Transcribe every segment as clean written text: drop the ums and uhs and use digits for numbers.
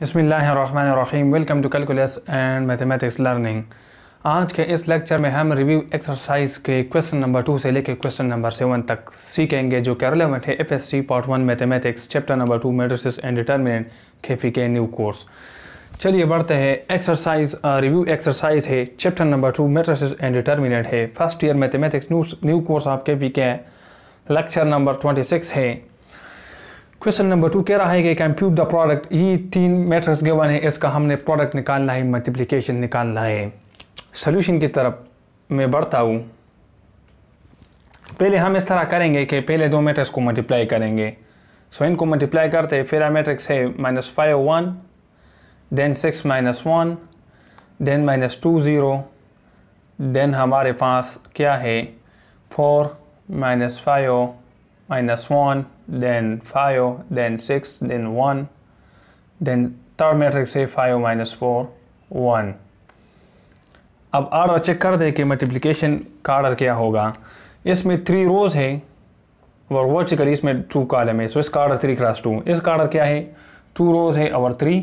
बिस्मिल्लाहिर्रहमानिर्रहीम। Welcome to calculus and mathematics learning. आज के इस लेक्चर में हम रिव्यू एक्सरसाइज के क्वेश्चन नंबर 2 से लेकर क्वेश्चन नंबर 7 तक सीखेंगे, जो कि रिलेवेंट है FSC part 1 mathematics chapter number 2 matrices and determinant केफी के न्यू कोर्स। चलिए बढ़ते हैं। एक्सरसाइज रिव्यू एक्सरसाइज है, chapter number 2 matrices and determinant है, first year mathematics new course आपके भी के लेक्चर नंबर 26 है। क्वेश्चन नंबर 2 कह रहा है कि कंप्यूट द प्रोडक्ट। ये 3 मैट्रिक्स गिवन है, इसका हमने प्रोडक्ट निकालना है, मल्टीप्लिकेशन निकालना है। सॉल्यूशन की तरफ मैं बढ़ता हूँ। पहले हम इस तरह करेंगे कि पहले 2 मैट्रिक्स को मल्टीप्लाई करेंगे। सो इनको मल्टीप्लाई करते हैं। फिर मैट्रिक्स है -5 1, देन 6 -1, देन -2 0, देन हमारे पास क्या है 4 -5 -1, then 5, then 6, then 1, then third matrix है 5 -4 1। अब ऑर्डर चेक कर दे कि मल्टीप्लिकेशन का ऑर्डर क्या होगा। इसमें 3 रोज है और वर्टिकली इसमें 2 कॉलम है। सो इसका ऑर्डर 3 × 2। इसका ऑर्डर क्या है 2 रोज है और 3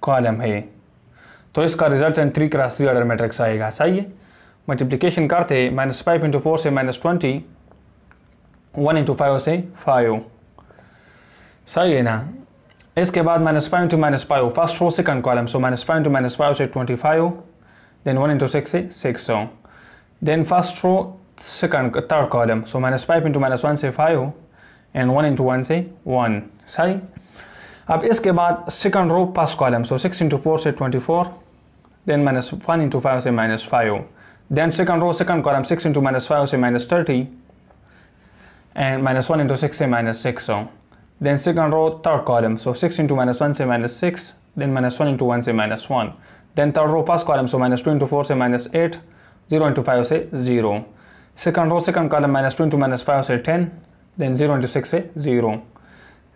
कॉलम है। तो इसका रिजल्टेंट 3 × 3 ऑर्डर मैट्रिक्स आएगा। सही है। मल्टीप्लिकेशन करते -5 × 4 से -20, 1 × 5 से 5। सही है ना। इसके बाद -5 × -5 first row second column. So -5 × -5 से 25, देन 1 × 6 से 6। Then first row second third column. So -5 × -1 से 5 एंड 1 × 1 से 1। सही। अब इसके बाद सेकंड रो फर्स्ट कॉलम। सो 6 × 4 से 24, देन -1 × 5 से -5। Then second row second column 6 × -5 से -30 and -1 × 6 से -6। Then second row third column, so 6 × -1 से -6, then -1 × 1 से -1। Then third row first column, so -2 × 4 से -8, 0 × 5 से 0। Second row second column -2 × -5 से 10, then 0 × 6 से 0।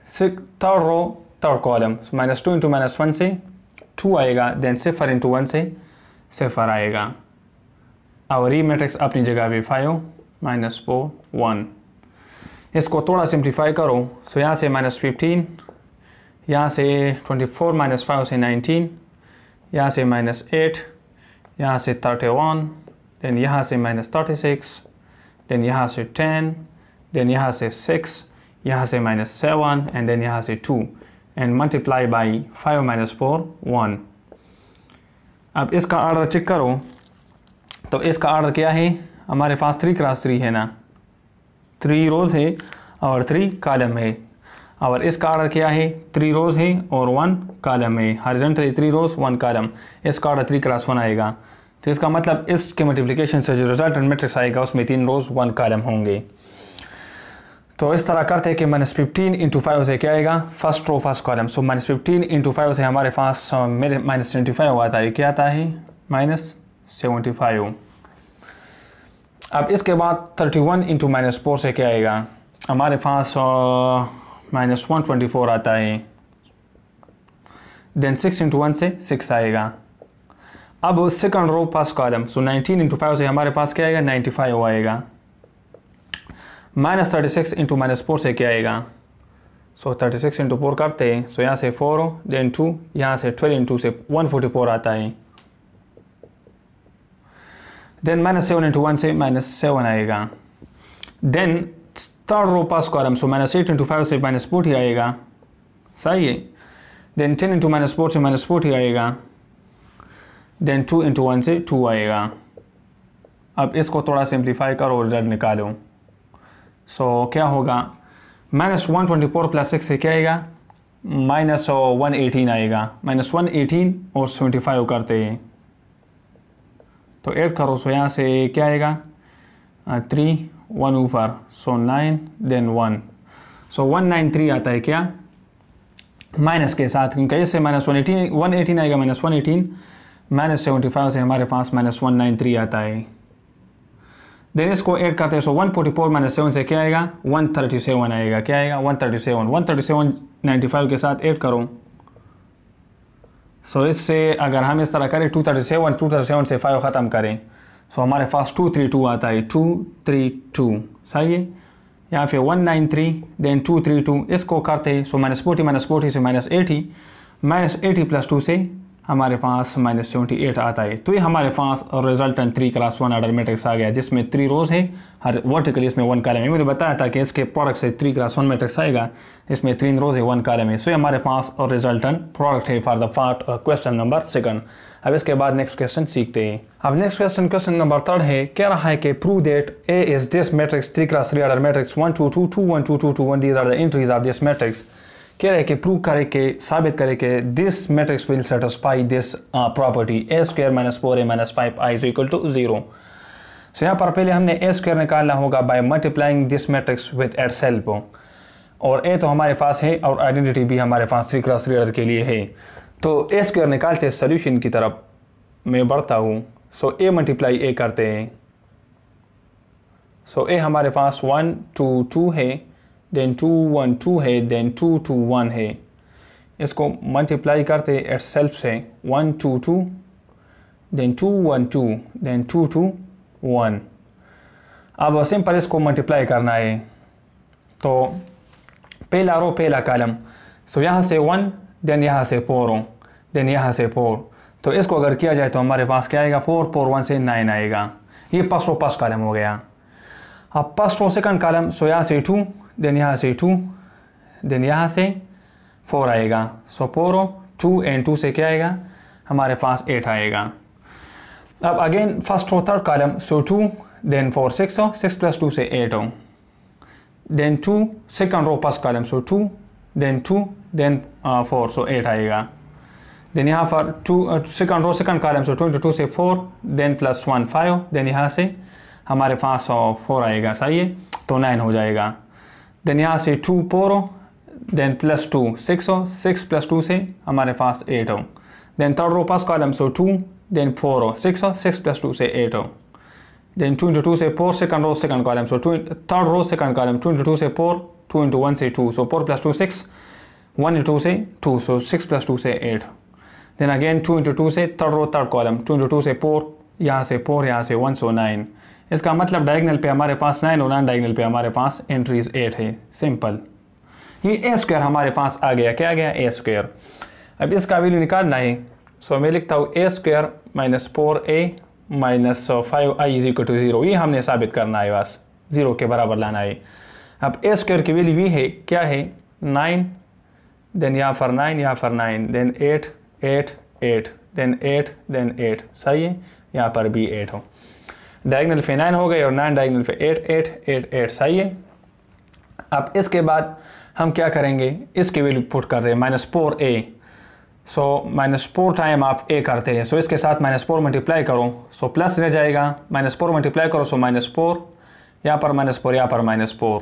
Third row third column, so -2 × -1 से 2 आएगा, then 0 × 1 से 0 आएगा। और ये मैट्रिक्स अपनी जगह पे 5 -4 1। इसको थोड़ा सिंप्लीफाई करो। सो यहाँ से -15, यहाँ से 24 -5 से 19, यहाँ से -8, यहाँ से 31, देन यहाँ से -36, देन यहाँ से 10, देन यहाँ से 6, यहाँ से -7 एंड देन यहाँ से 2 एंड मल्टीप्लाई बाई 5 -4 1। अब इसका ऑर्डर चेक करो। तो इसका ऑर्डर क्या है हमारे पास 3 × 3 है ना, 3 रोज है और 3 कॉलम है। और इसका ऑर्डर क्या है 3 रोज है और 1 कॉलम है। हॉरिजॉन्टली 3 रोज 1 कॉलम। इसका ऑर्डर 3 × 1 आएगा। तो इसका मतलब इसके मल्टीप्लिकेशन से जो रिजल्टेंट मैट्रिक्स आएगा उसमें 3 रोज 1 कॉलम होंगे। तो इस तरह करते हैं कि -15 × 5 से क्या आएगा फर्स्ट रो फर्स्ट कॉलम। सो -15 × 5 से हमारे पास मेरे -75 आता है। क्या आता है -75। अब इसके बाद 31 × -4 से क्या आएगा हमारे पास -124 आता है। देन 6 × 1 से 6 आएगा। अब सेकंड रो फर्स्ट कॉलम। सो 19 × 5 से हमारे पास क्या आएगा 95 आएगा। -36 × -4 से क्या आएगा। सो 36 × 4 करते हैं। सो यहाँ से 4, देन 2, यहाँ से 12 × 2 से 144 आता है। देन -7 × 1 से -7 आएगा। Then third row first column. So -8 × 5 से -40 आएगा। सही है। देन 10 × -4 से -40 आएगा। देन 2 × 1 से 2 आएगा। अब इसको थोड़ा सिंप्लीफाई करो और रिजल्ट निकालो। सो क्या होगा -124 + 6 से क्या आएगा -118 आएगा। -118 और 75 करते हैं तो ऐड करो। सो यहाँ से क्या आएगा 3 1 ऊपर, सो 9 देन 1, सो 193 आता है क्या माइनस के साथ, क्योंकि इससे -118 आएगा -118 -75 से हमारे पास -193 आता है। देन इसको ऐड करते हैं। सो 144 - 7 से क्या आएगा 137 आएगा। क्या आएगा 137 95 के साथ ऐड करो। सो इससे अगर हम इस तरह करें 237 से 5 ख़त्म करें, सो हमारे पास 232 आता है। 232 सही है। यहाँ पे 193 देन 232 इसको करते हैं। सो -40 से -80 -80 + 2 से हमारे पास -78 आता है। तो ये हमारे पास रिजल्टेंट 3 क्रॉस 1 ऑर्डर मैट्रिक्स आ गया, जिसमें 3 रोज है, हर वर्टिकली इसमें 1 कॉलम है। मैंने बताया था कि इसके प्रोडक्ट से 3 क्रॉस 1 मैट्रिक्स आएगा, इसमें 3 रोज है, 1 कॉलम है। सो ये हमारे पास और रिजल्टेंट प्रोडक्ट है for the part question number 2। अब इसके बाद नेक्स्ट क्वेश्चन सीखते हैं। अब नेक्स्ट क्वेश्चन नंबर 3 है, कह रहा है कि prove that A is this matrix 3 cross 3 order matrix 1 2 2 2 1 2 2 2 1 these are the entries of this matrix. कह रहे कि प्रूव करे कि साबित करे कि this matrix will satisfy this property a² - 4a - 5i = 0। So यहाँ पर पहले हमने a² निकालना होगा by multiplying this matrix with itself, और a तो हमारे पास है और आइडेंटिटी भी हमारे पास 3 क्रॉस 3 ऑर्डर के लिए है। तो a² निकालते सोल्यूशन की तरफ मैं बढ़ता हूँ। सो a मल्टीप्लाई a करते हैं। सो a हमारे पास 1 2 2 है, देन 2 1 2 है, देन 2 2 1 है। इसको मल्टीप्लाई करते एट सेल्फ से 1 2 2, देन 2 1 2, देन 2 2 1। अब सिंपल इसको मल्टीप्लाई करना है। तो पहला रो पहला कॉलम, सो यहाँ से 1, देन यहाँ से 4, देन यहाँ से 4। तो इसको अगर किया जाए तो हमारे पास क्या आएगा, 4 4 1 से 9 आएगा। ये फर्स्ट रो फर्स्ट कॉलम हो गया। अब फर्स्ट रो सेकंड कॉलम, सो यहाँ से 2, देन यहाँ से 2, देन यहाँ से 4 आएगा। सो 4 2 एंड 2 से क्या आएगा, हमारे पास 8 आएगा। अब again first row third column, so 2 then 4 6 हो, 6 + 2 से 8 हो, then 2 second row first column, so 2 then 2 then 4, so 8 आएगा। देन यहाँ पर 2 second row second column, so 22 से 4, देन +1 5, देन यहाँ से हमारे पास 4 आएगा। सही है, तो 9 हो जाएगा। देन यहाँ से 2 4 हो, देन +2 6 हो, 6 + 2 से हमारे पास 8 हो। Then third row first column, so 2 then 4 हो, 6 हो, 6 + 2 से 8 हो। देन 2 × 2 से 4 second row second column, so third row second column 2 × 2 से 4, 2 × 1 से 2, सो 4 + 2 6, 1 × 2 से 2, सो 6 + 2 से 8। देन अगेन 2 × 2 से थर्ड रो थर्ड कॉलम, 2 × 2 से 4, यहाँ से 4, यहाँ से 1, सो 9। इसका मतलब डायगोनल पे हमारे पास 9 और नॉन डायगोनल पे हमारे पास एंट्रीज 8 है। सिंपल, ये a² हमारे पास आ गया। क्या आ गया, a²। अब इसका वैल्यू निकालना है। सो मैं लिखता हूँ a² - 4a - 5i = 0। ये हमने साबित करना है, बस 0 के बराबर लाना है। अब a² की वैल्यू भी है, क्या है, 9, देन यहाँ पर 9, यहाँ पर 9, देन 8 8 8, देन 8, देन 8। सही है, यहाँ पर भी 8 हो। डायगोनल पे 9 हो गए और नॉन डायगोनल पे 8 8 8 8। सही है। अब इसके बाद हम क्या करेंगे, इसकी वैल्यू पुट कर रहे हैं -4a। सो -4 टाइम आप a करते हैं। सो इसके साथ -4 मल्टीप्लाई करो, सो प्लस रह जाएगा। -4 मल्टीप्लाई करो, सो -4, यहाँ पर -4, यहाँ पर -4।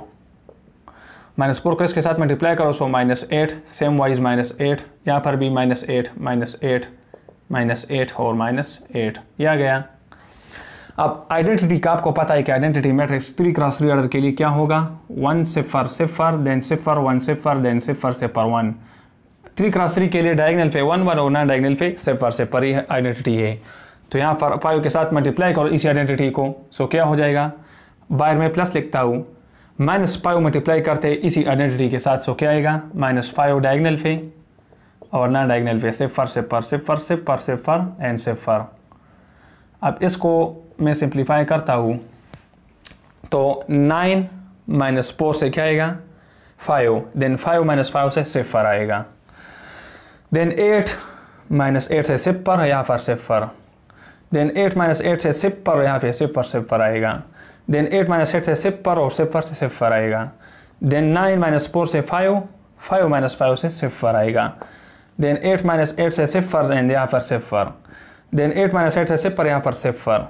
-4 को इसके साथ मल्टीप्लाई करो, सो -8, सेम वाइज -8, यहाँ पर भी -8 -8 -8 और -8, यह आ गया। अब आइडेंटिटी का आपको पता है कि आइडेंटिटी मैट्रिक्स 3 क्रॉस 3 ऑर्डर के लिए क्या होगा, 1 0 0, देन 0 1 0, देन 0 0 1। 3 क्रॉस 3 के लिए डायगोनल पे 1 1 और नॉन डायगोनल पे 0 0 ही आइडेंटिटी है। तो यहाँ पर 5 के साथ मल्टीप्लाई करो इसी आइडेंटिटी को। सो क्या हो जाएगा, बाहर में प्लस लिखता हूँ, -5 मल्टीप्लाई करते इसी आइडेंटिटी के साथ। सो क्या आएगा, -5 डायगोनल पे और नॉन डायगोनल पे 0 0 0 0 0 एंड 0। अब इसको मैं सिंप्लीफाई करता हूँ, तो 9 - 4 से क्या आएगा, 5, देन 5 - 5 से 0 आएगा। देन 8 - 8 से 0, यहाँ पर 0, देन 8 - 8 से 0, यहाँ पे 0 0 आएगा। देन 8 - 8 से 0 और 0 से 0 आएगा। देन 9 - 4 से 5, 5 - 5 से 0 आएगा। देन 8 - 8 से 0 एंड यहाँ पर 0, देन 8 - 8 से 0, यहाँ पर 0,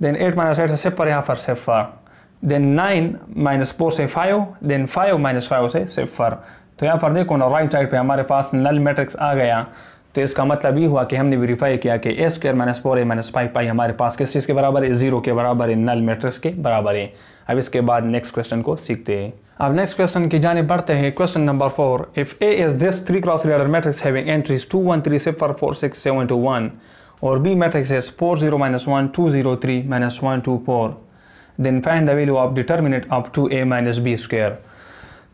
देन 8 - 8 से 0, यहाँ पर 0, देन 9 - 4 से 5, देन 5 - 5 से 0। तो यहाँ पर देखो ना, राइट साइड पे हमारे पास नल मैट्रिक्स आ गया। तो इसका मतलब ये हुआ कि हमने वेरीफाई किया कि a² - 4a - 5i हमारे पास किस चीज़ के बराबर है, 0 के बराबर है, नल मैट्रिक्स के बराबर है। अब इसके बाद नेक्स्ट क्वेश्चन को सीखते हैं। अब नेक्स्ट क्वेश्चन की जाने बढ़ते हैं। Question number 4, if a is this 3 cross 3 order matrix having entries 2 1 3 0 4 6 7 2 1 और b matrix is 4 0 - 1 2 0 3 - 1 2 4, then find the value of determinant of 2a - b²।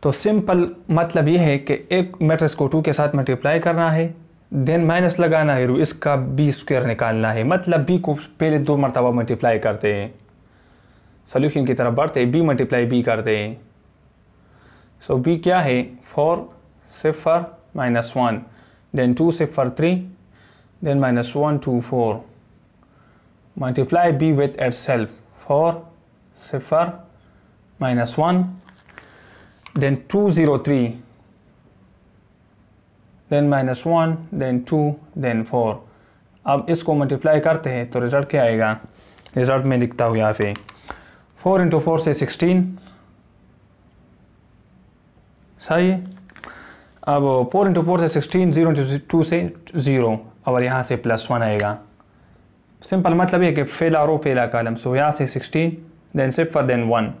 तो सिंपल मतलब ये है कि एक मैट्रिक्स को 2 के साथ मल्टीप्लाई करना है, देन माइनस लगाना है, इसका बी स्क्वायर निकालना है, मतलब बी को पहले 2 मरतबा मल्टीप्लाई करते हैं, सोल्यूशन की तरफ बढ़ते हैं, बी मल्टीप्लाई बी करते हैं। सो बी क्या है 4 0 -1, then 2 0 3, then -1 2 4, multiply B with itself 4 0 -1, then 2 0 3, then -1, then 2, then 4। अब इसको मल्टीप्लाई करते हैं तो रिजल्ट क्या आएगा, रिजल्ट में लिखता हूँ यहाँ पे 4 × 4 से 16, सही है। अब 4 × 4 से 16, 0 × 2 से 0, और यहाँ से +1 आएगा। सिंपल मतलब है कि पहला रो पहला कॉलम, सो यहाँ से 16, देन 0 देन 1।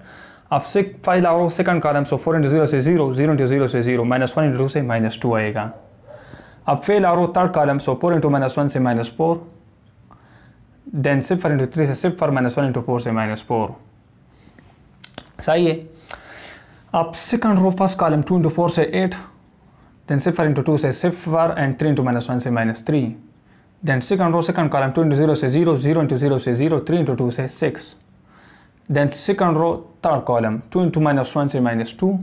अब पहला रो सेकंड कॉलम, सो 4 × 0 से 0, 0 × 0 से 0, -1 × 2 से -2 आएगा। अब पहला रो थर्ड कॉलम, सो 4 × -1 से -4, देन 0 × 3 से 0, -1 × 4 से -4, सही है। अब सेकंड रो फर्स्ट कॉलम 2 × 4 से 8, देन 0 × 2 से 0, एंड 3 × -1 से -3, then second row second column 2 × 0 से 0, 0 × 0 से 0, 3 × 2 से 6, then second row third column 2 × -1 से -2,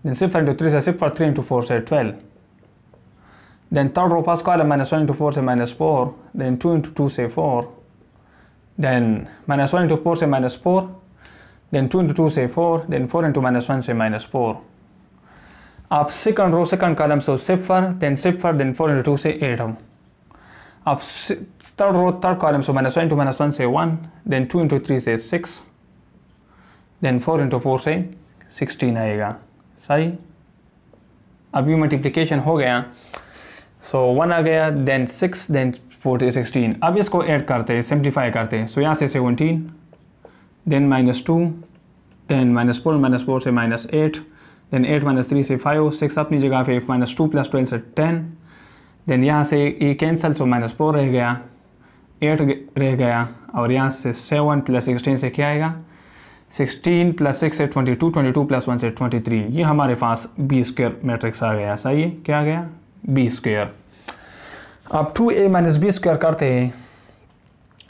देन 0 × 3 से 0, 3 × 4 से 12, then third row first column -1 × 4 से -4, देन 2 × 2 से 4, देन -1 × 4 से -4, देन 2 × 2 से 4, देन 4 × -1 से -4। अब सेकंड रो सेकंड कॉलम, सो 0, देन 0, देन 4 × 2 से 8। अब थर्ड रो थर्ड कॉलम, सो -1 × -1 से 1, देन 2 × 3 से 6, देन 4 × 4 से 16 आएगा, सही। अभी मल्टीप्लिकेशन हो गया, सो 1 आ गया, देन 6, देन 16। अब इसको ऐड करते हैं, सिंप्लीफाई करते हैं, सो यहाँ से 17, देन -2, देन -4 से -8, देन 8 - 3 से 5, 6 अपनी जगह पे, -2 + 12 से 10, देन यहाँ से ये कैंसिल, सो -4 रह गया, 8 रह गया, और यहाँ से 7 + 16 से क्या आएगा, 16 + 6 से 22, 22 + 1 से 23। ये हमारे पास बी स्क्वायर मैट्रिक्स आ गया, सही है। क्या आ गया, बी स्क्वायर। अब 2a - b स्क्वायर करते हैं,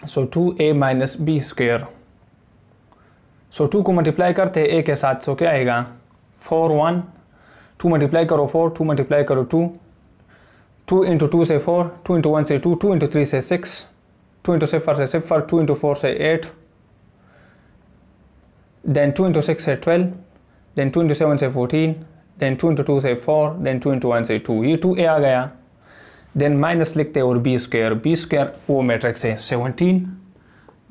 सो 2a - b स्क्वायर, सो 2 को मल्टीप्लाई करते हैं a के साथ, सो क्या आएगा 4 1, 2 मल्टीप्लाई करो 4, 2 मल्टीप्लाई करो 2, 2 × 2 से 4, 2 × 1 से 2, 2 × 3 से 6, 2 × 0 से 0, 2 × 4 से 8, देन 2 × 6 से 12, देन 2 × 7 से 14, देन 2 × 2 से 4, देन 2 × 1 से 2। ये 2a आ गया, देन माइनस लिखते और बी स्क्वायर वो मैट्रिक्स है 17,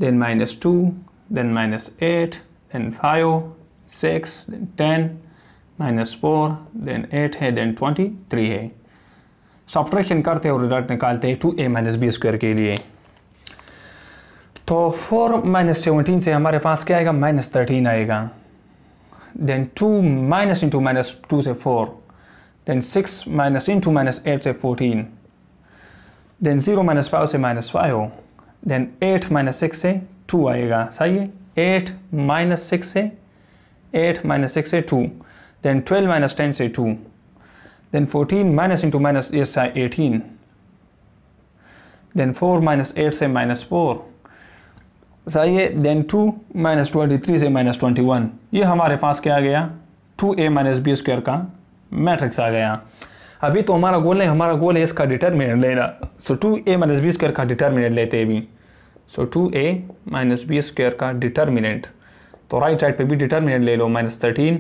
then -2, then -8, then 5, 6, then 10, -4, then 8 है, देन 23 है। सब्ट्रैक्शन करते और रिजल्ट निकालते हैं 2a - b स्क्वायर के लिए। तो 4 - 17 से हमारे पास क्या आएगा, -13 आएगा, देन 2 - 2 से 4, देन 6 - × -8 से 14, देन 0 - 5 से -5, देन 8 - 6 से 2 आएगा, सही है। 8 - 6 से 2, देन 12 - 10 से 2, देन 14 - × -8 18, देन 4 - 8 से -4, सही है। देन 2 - 23 से -21। ये हमारे पास क्या आ गया, 2a - b स्क्वायर का मैट्रिक्स आ गया। अभी तो हमारा गोल नहीं, हमारा गोल है इसका डिटर्मिनेंट लेना। सो 2a - b स्क्वायर का डिटर्मिनेंट लेते हैं अभी। सो 2a - b स्क्वायर का डिटर्मिनेंट, तो राइट साइड पे भी डिटर्मिनेंट ले लो, -13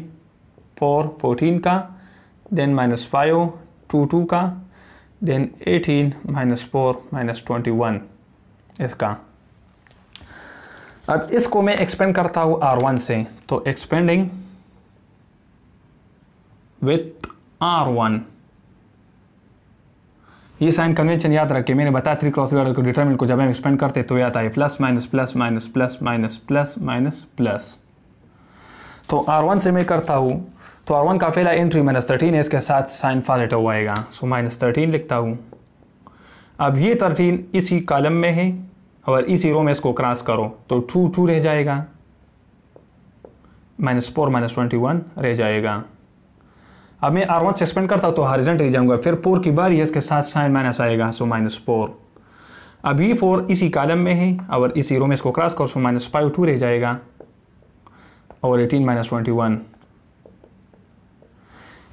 4 14 का, देन -5 2 2 का, देन 18 -4 -21 इसका। अब इसको मैं एक्सपेंड करता हूँ R1 से, तो एक्सपेंडिंग विथ R1, ये साइन कन्वेंशन याद रखिए, मैंने बताया 3 क्रॉस को डिटरमिनेंट को जब हम एक्सपेंड करते तो आता है plus minus plus minus plus minus plus minus plus. तो R1 से मैं करता हूँ, तो R1 का पहला एंट्री -13 है, इसके साथ साइन पॉजिटिव आएगा, सो -13 लिखता हूँ। अब ये 13 इसी कॉलम में है और इसी रो में इसको क्रॉस करो तो 2 2 रह जाएगा, -4 -21 रह जाएगा। अब मैं R1 से एक्सपेंड करता हूँ तो हॉरिजॉन्टली जाऊँगा, फिर 4 की बारी है, इसके साथ साइन माइनस आएगा, सो -4। अब ये 4 इसी कॉलम में है और इसी रो में इसको क्रॉस करो, सो -5 2 रह जाएगा और 18 - 21।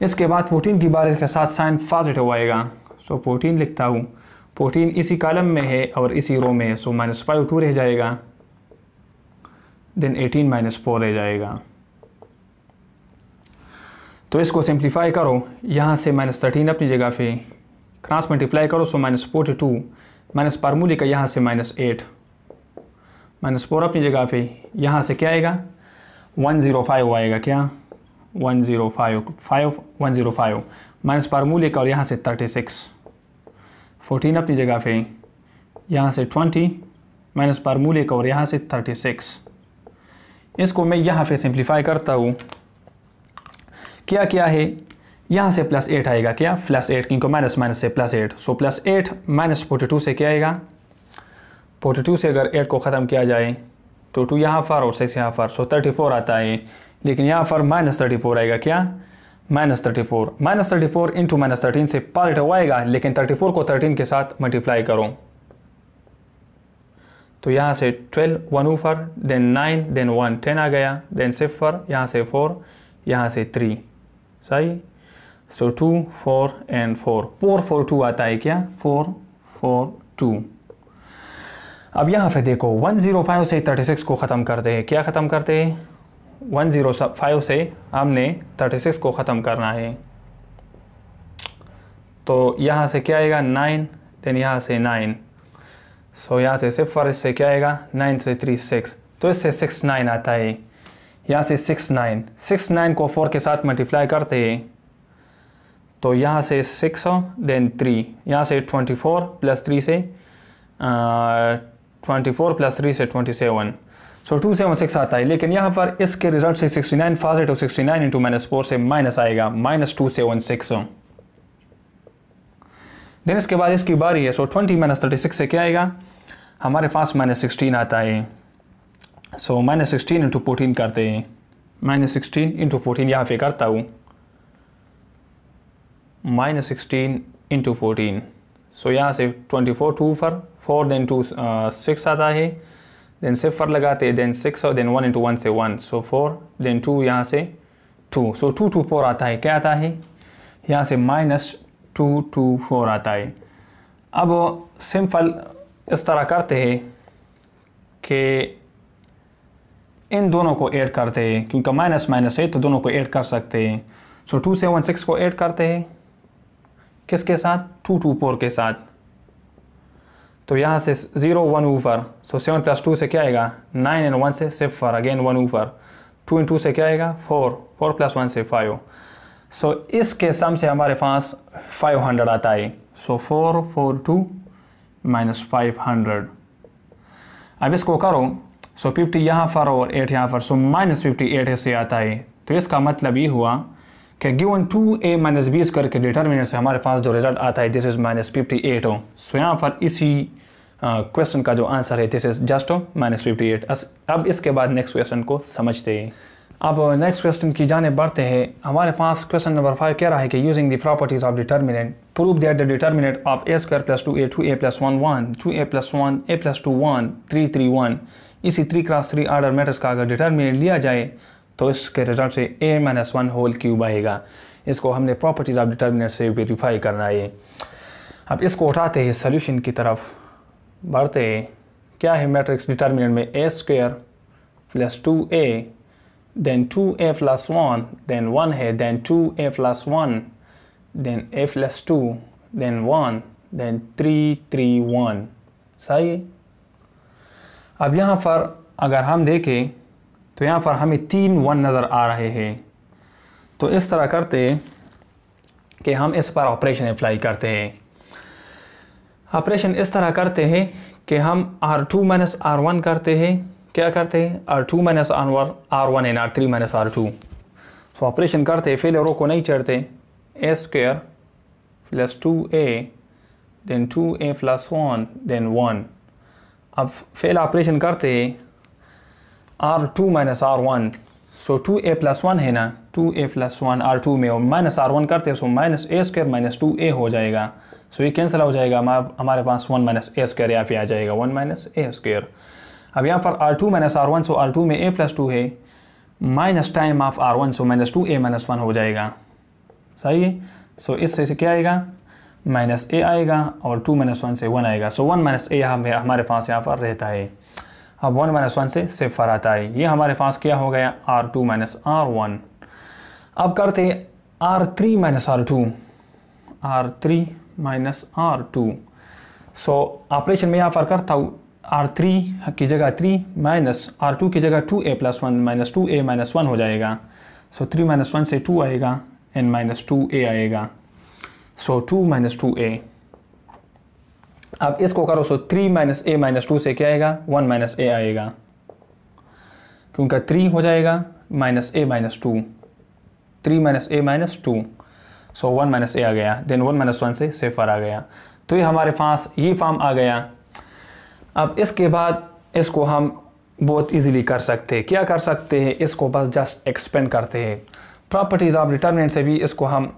इसके बाद 14 की बारी के साथ साइन पॉजिटिव आएगा, सो 14 लिखता हूँ। 14 इसी कॉलम में है और इसी रो में है, सो -5 2 रह जाएगा, देन 18 - 4 रह जाएगा। तो इसको सिंप्लीफाई करो, यहाँ से -13 अपनी जगह पे क्रॉस मल्टीप्लाई करो, सो -42 माइनस फार्मूले का यहाँ से -8 -4 अपनी जगह पे, यहाँ से क्या आएगा 105 आएगा, क्या 105 माइनस फार्मूले का और यहाँ से 36, 14 अपनी जगह पे, यहाँ से 20 माइनस फार्मूले का और यहाँ से 36। इसको मैं यहाँ पे सिंप्लीफाई करता हूँ, क्या है यहाँ से +8 आएगा, क्या +8, क्योंकि माइनस माइनस से +8, सो +8 -42 से क्या आएगा 42 से अगर 8 को ख़त्म किया जाए तो 2 यहाँ पर और 6 यहाँ पर, सो 34 आता है, लेकिन यहाँ पर -34 आएगा, क्या -34 इंटू -13 से पॉजिटिव आएगा, लेकिन 34 को 13 के साथ मल्टीप्लाई करो तो यहाँ से 12 1 ऊपर, देन 9, देन 1 10 आ गया, देन 0 यहाँ से 4, यहाँ से 3, सही। सो 2 4 एंड 4 442 आता है, क्या 442। अब यहाँ पे देखो 105 से 36 को ख़त्म करते हैं, क्या ख़त्म करते हैं 105 से हमने 36 को ख़त्म करना है, तो यहाँ से क्या आएगा 9, देन यहाँ से 9, सो यहाँ से 0 इससे क्या आएगा 9 से 3 6, तो इससे 69 आता है, यहाँ से 69 को 4 के साथ मल्टीप्लाई करते हैं तो यहाँ से 6 देन 3, यहाँ से 24 प्लस 3 से 27, सो 276 आता है, लेकिन यहाँ पर इसके रिजल्ट से 69 पॉजिटिव 69 इंटू -4 से माइनस आएगा -276। देन इसके बाद इसकी बारी है, सो 20 - 36 से क्या आएगा हमारे पास -16 आता है, सो -16 इंटू 14 करते हैं, -16 इंटू 14 यहाँ पे करता हूँ, -16 इंटू 14, सो यहाँ से 24 2 पर 4 देन 2 6 आता है, देन 0 लगाते हैं, देन 6 देन 1 इंटू 1 से 1, सो 4 देन 2 यहाँ से 2, सो 224 आता है, क्या आता है यहाँ से -224 आता है। अब सिंपल इस तरह करते हैं कि इन दोनों को ऐड करते हैं, क्योंकि माइनस माइनस है तो दोनों को ऐड कर सकते हैं, सो 276 को ऐड करते हैं किसके साथ 224 के साथ, तो यहाँ से 0 1 ऊपर, सो 7 + 2 से क्या आएगा 9 एंड 1 से 0 अगेन 1 ऊपर, 2 × 2 से क्या आएगा 4 + 1 से 5, सो इसके सम से हमारे पास 500 आता है, सो 442 - 500। अब इसको करो, सो 50 यहाँ पर और 8 यहाँ पर, सो -58 इससे आता है, तो इसका मतलब ये हुआ कि गिवन 2a - b स्क्वायर के डिटर्मिनेंट से हमारे पास जो रिजल्ट आता है दिस इज -58 हो, सो यहाँ पर इसी क्वेश्चन का जो आंसर है दिस इज जस्ट -58। अब इसके बाद नेक्स्ट क्वेश्चन को समझते हैं। अब नेक्स्ट क्वेश्चन की जाने बढ़ते हैं। हमारे पास क्वेश्चन नंबर 5 कह रहा है कि using the properties of determinant prove that the determinant of a² + 2a 2a + 1 1 2a + 1 a + 2 1 3 3 1 इसी 3x3 ऑर्डर मैट्रिक्स का अगर डिटर्मिनेंट लिया जाए तो इसके रिजल्ट से a - 1 होल क्यूब आएगा। इसको हमने प्रॉपर्टीज ऑफ डिटर्मिनेंट से वेरीफाई करना है। अब इसको उठाते हैं सॉल्यूशन की तरफ बढ़ते हैं। क्या है मैट्रिक्स डिटर्मिनेंट में a² + 2a then 2a + 1 then 1 है, then 2a + 1 then a + 2 then 1 then 3 3 1, सही। अब यहाँ पर अगर हम देखें तो यहाँ पर हमें 3 1 नज़र आ रहे हैं, तो इस तरह करते हैं कि हम इस पर ऑपरेशन अप्लाई करते हैं। ऑपरेशन इस तरह करते हैं कि हम R2 - R1 करते हैं, क्या करते हैं R2 - R1 and R3 - R2, so operation करते हैं, फेल रो को नहीं चढ़ते, a² + 2a then 2a + 1 then 1। अब फेल ऑपरेशन करते हैं R2 - R1, सो 2a + 1 है ना, 2a प्लस 1 R2 में, और माइनस R1 करते हैं so minus A square minus 2a हो जाएगा। सो ये कैंसिल हो जाएगा, हमारे पास 1 माइनस ए स्क्वायर यहाँ पे आ जाएगा, 1 माइनस ए स्क्वायर। अब यहाँ पर R2 माइनस R1 सो R2 में a प्लस 2 है, minus time of R1 so minus 2a minus 1 हो जाएगा। सही है। सो इससे से क्या आएगा, माइनस a आएगा और 2 माइनस 1 से 1 आएगा। सो 1 माइनस a हमारे पास यहाँ पर रहता है। अब 1 माइनस 1 से सिफर आता है, ये हमारे पास क्या हो गया, R2 माइनस R1। अब करते R3 minus R2, R3 minus R2। सो ऑपरेशन में यहाँ पर करता हूँ, R3 की जगह 3 माइनस R2 की जगह 2a plus 1 minus 2a minus 1 हो जाएगा। सो 3 माइनस 1 से 2 आएगा एंड माइनस 2a आएगा। सो 2 माइनस 2a। अब इसको करो सो 3 माइनस a माइनस 2 से क्या आएगा, 1 माइनस a आएगा, क्योंकि 3 हो जाएगा minus a minus 2, 3 minus a minus 2। So 1 minus a आ गया, देन 1 माइनस 1 से सिफर आ गया। तो ये हमारे पास ये फॉर्म आ गया। अब इसके बाद इसको हम बहुत इजीली कर सकते हैं। क्या कर सकते हैं, इसको बस जस्ट एक्सपेंड करते हैं। प्रॉपर्टीज़ ऑफ डिटर्मिनेंट से भी इसको हम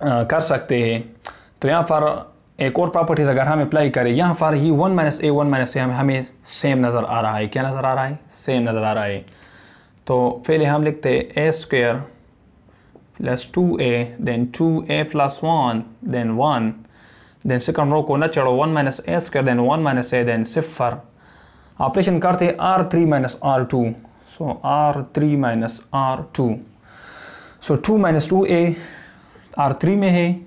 कर सकते हैं। तो यहाँ पर एक और प्रॉपर्टीज़ अगर हम अप्लाई करें, यहाँ पर ही 1 माइनस ए हमें सेम नज़र आ रहा है। क्या नज़र आ रहा है, सेम नज़र आ रहा है। तो पहले हम लिखते हैं a square plus 2a then 2a plus 1 then 1 then second row को न चढ़ो, 1 minus A square then 1 minus A then सिफर। ऑपरेशन करते हैं R3 minus R2। So R3 minus R2। So 2 minus 2a R3 में है,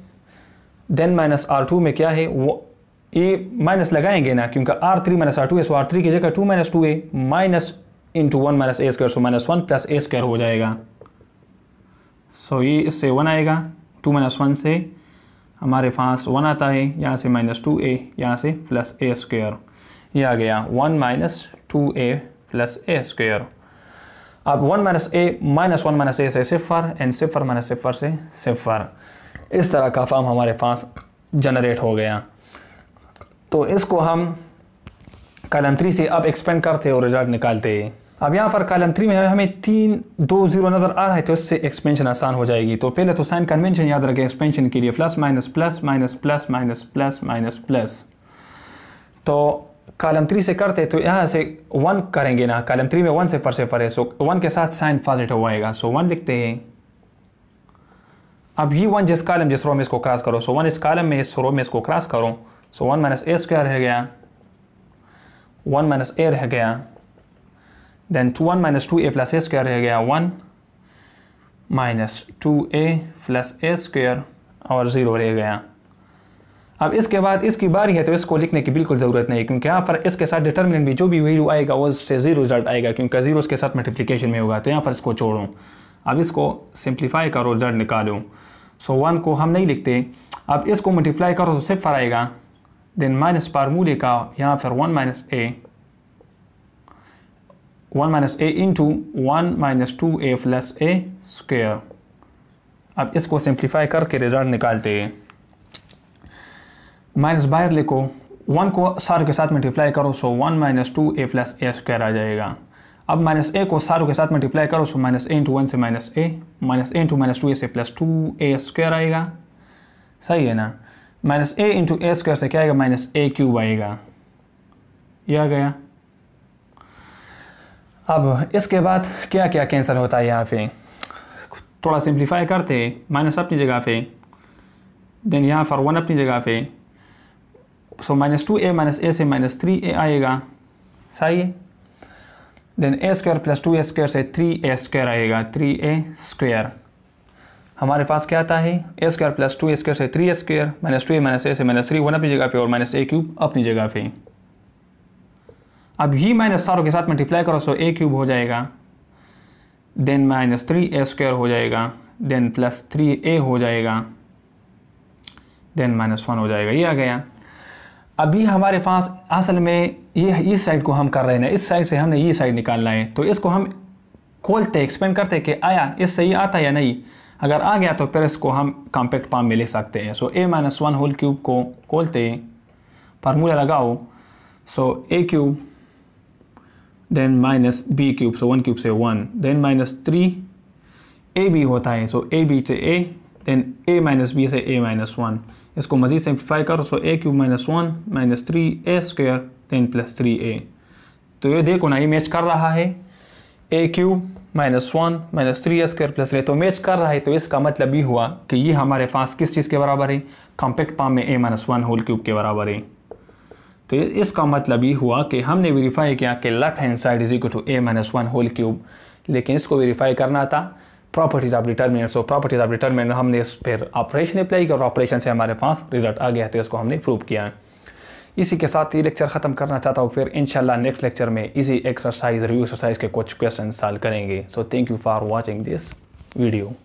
देन माइनस R2 में क्या है, वो ए माइनस लगाएंगे ना, क्योंकि R3 माइनस R2 है। सो R3 की जगह 2 minus 2a minus into 1 minus A square, so minus 1 plus A square हो जाएगा। सो ये इससे 1 आएगा, 2 माइनस 1 से हमारे पास 1 आता है, यहाँ से माइनस 2a, यहाँ से प्लस ए स्क्वायर, ये आ गया 1 minus 2a plus A square. अब 1 minus a minus 1 minus a से सिफर एंड सिफर माइनस सिफर से सिफर। इस तरह का फॉर्म हमारे पास जनरेट हो गया। तो इसको हम कॉलम 3 से अब एक्सपेंड करते और रिजल्ट निकालते हैं। अब यहाँ पर कॉलम 3 में हमें 3 2 0 नज़र आ रहा है, तो इससे एक्सपेंशन आसान हो जाएगी। तो पहले तो साइन कन्वेंशन याद रखें एक्सपेंशन के लिए, plus minus plus minus plus minus plus minus plus. तो कॉलम 3 से करते तो यहाँ से 1 करेंगे ना, कॉलम 3 में 1 से पर है, सो 1 के साथ साइन पॉजिटिव आएगा। सो 1 लिखते हैं। अब ये 1 जिस कॉलम जिस रो में इसको क्रॉस करो, सो 1 इस कॉलम में इस रो में इसको क्रॉस करो। सो 1 माइनस ए स्क्वायर रह गया, 1 माइनस ए रह गया, then 1 minus 2a plus A square रह गया, 1 minus 2a plus A square और 0 रह गया। अब इसके बाद इसकी बारी है, तो इसको लिखने की बिल्कुल ज़रूरत नहीं, क्योंकि यहाँ पर इसके साथ डिटर्मिनेंट भी जो भी वैल्यू आएगा वो उससे 0 रिजल्ट आएगा, क्योंकि 0 के साथ मल्टीप्लिकेशन में होगा। तो यहाँ पर इसको छोड़ो, अब इसको सिंप्लीफाई करो, रिजल्ट निकालो। सो 1 को हम नहीं लिखते, अब इसको मल्टीप्लाई करो तो सिफर आएगा, देन माइनस फार्मूले का यहाँ पर 1 minus a into 1 minus 2a plus a square. अब इसको सिंप्लीफाई करके रिजल्ट निकालते हैं। माइनस बाहर लिखो, 1 को सारों के साथ मल्टीप्लाई करो, so 1 minus 2a plus a square आ जाएगा। अब माइनस a को सारों के साथ मल्टीप्लाई करो, सो माइनस a इंटू 1 से minus a into minus 2a से प्लस 2a स्क्वायर आएगा। सही है ना। Minus a into a square से क्या आएगा, माइनस a क्यूब आएगा, यह आ गया। अब इसके बाद क्या क्या कैंसिल होता है, यहाँ पे थोड़ा सिंप्लीफाई करते, माइनस अपनी जगह पे, देन यहाँ पर 1 अपनी जगह पे, so minus 2a minus a से माइनस 3a आएगा। सही है। Then a square plus 2a square से 3a स्क्वायर आएगा, 3a स्क्वायर। हमारे पास क्या आता है, a square plus 2a square से 3a square, minus 2a minus a से माइनस 3, 1 अपनी जगह पे और माइनस a क्यूब अपनी जगह पे। अब ही माइनस सारों के साथ मल्टीप्लाई करो, सो a क्यूब हो जाएगा, देन माइनस 3a स्क्वायर हो जाएगा, देन प्लस 3a हो जाएगा, देन माइनस 1 हो जाएगा, ये आ गया। अभी हमारे पास असल में ये इस साइड को हम कर रहे हैं, इस साइड से हमने ये साइड निकालना है। तो इसको हम खोलते एक्सपेंड करते कि आया इससे ये आता या नहीं। अगर आ गया तो फिर इसको हम कॉम्पैक्ट फॉर्म में लिख सकते हैं। So a minus 1 whole cube को खोलते, फार्मूला लगाओ, so a cube then minus b cube, so 1 cube से 1, देन माइनस 3 ए बी होता है, सो ए बी से A, then A minus B से ए माइनस वन। इसको मज़ीद सिंप्लीफाई करो, so A cube minus one minus three A square then plus three A. तो ये देखो ना, ये मैच कर रहा है, A cube minus one minus three A square plus three, तो मैच कर रहा है। तो इसका मतलब ये हुआ कि ये हमारे पास किस चीज़ के बराबर है, कॉम्पैक्ट फॉर्म में ए माइनस वन होल क्यूब के बराबर है। तो इसका मतलब ये हुआ कि हमने वेरीफाई किया कि left hand side is equal to A minus one whole cube, लेकिन इसको वेरीफाई करना था properties of determinant. So properties of determinant हमने इस पर ऑपरेशन अप्लाई किया और ऑपरेशन से हमारे पास रिजल्ट आ गया, तो इसको हमने प्रूव किया। इसी के साथ ये लेक्चर ख़त्म करना चाहता हूँ, फिर इंशाल्लाह नेक्स्ट लेक्चर में इसी एक्सरसाइज रिव्यू एक्सरसाइज के कुछ क्वेश्चन सॉल्व करेंगे। So thank you for watching this video.